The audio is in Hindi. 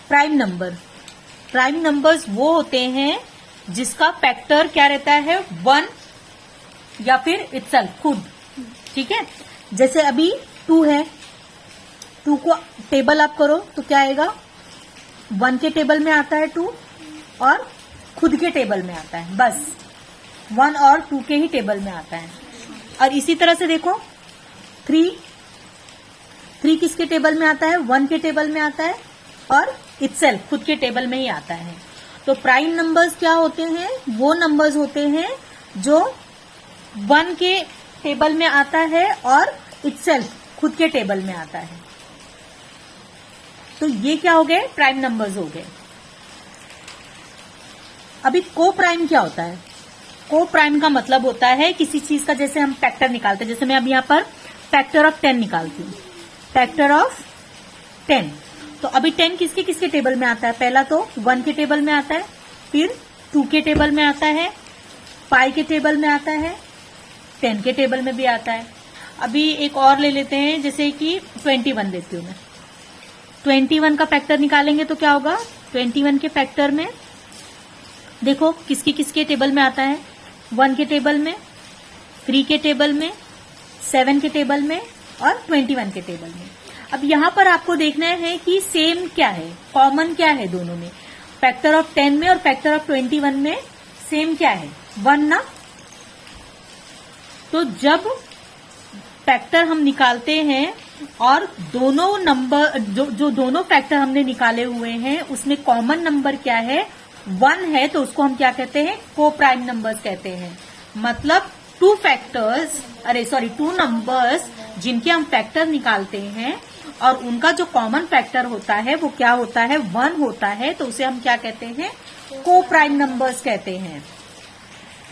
Prime number. प्राइम नंबर्स वो होते हैं जिसका फैक्टर क्या रहता है, 1 या फिर इटसेल्फ, खुद। ठीक है, जैसे अभी 2 है, 2 को टेबल आप करो तो क्या आएगा, 1 के टेबल में आता है 2 और खुद के टेबल में आता है, बस 1 और 2 के ही टेबल में आता है। और इसी तरह से देखो 3 किसके टेबल में आता है, 1 के टेबल में आता है और इटसेल्फ खुद के टेबल में ही आता है। तो प्राइम नंबर्स क्या होते हैं, वो नंबर्स होते हैं जो 1 के टेबल में आता है और इटसेल्फ खुद के टेबल में आता है। तो ये क्या हो गए, प्राइम नंबर्स हो गए। अभी को प्राइम क्या होता है, को प्राइम का मतलब होता है किसी चीज का, जैसे हम फैक्टर निकालते हैं, जैसे मैं अभी यहां पर फैक्टर ऑफ 10 निकालती हूँ, फैक्टर ऑफ 10। तो अभी 10 किसके किसके टेबल में आता है, पहला तो 1 के टेबल में आता है, फिर 2 के टेबल में आता है, 5 के टेबल में आता है, 10 के टेबल में भी आता है। अभी एक और ले लेते हैं, जैसे कि 21 लेती हूँ मैं। 21 का फैक्टर निकालेंगे तो क्या होगा, 21 के फैक्टर में देखो किसके किसके टेबल में आता है, 1 के टेबल में, 3 के टेबल में, 7 के टेबल में और 21 के टेबल में। अब यहां पर आपको देखना है कि सेम क्या है, कॉमन क्या है दोनों में, फैक्टर ऑफ 10 में और फैक्टर ऑफ 21 में सेम क्या है, 1 ना। तो जब फैक्टर हम निकालते हैं और दोनों नंबर जो दोनों फैक्टर हमने निकाले हुए हैं उसमें कॉमन नंबर क्या है, 1 है, तो उसको हम क्या कहते हैं, को प्राइम नंबर्स कहते हैं। मतलब 2 नंबर्स जिनके हम फैक्टर निकालते हैं और उनका जो कॉमन फैक्टर होता है वो क्या होता है, 1 होता है, तो उसे हम क्या कहते हैं, को प्राइम नंबर्स कहते हैं।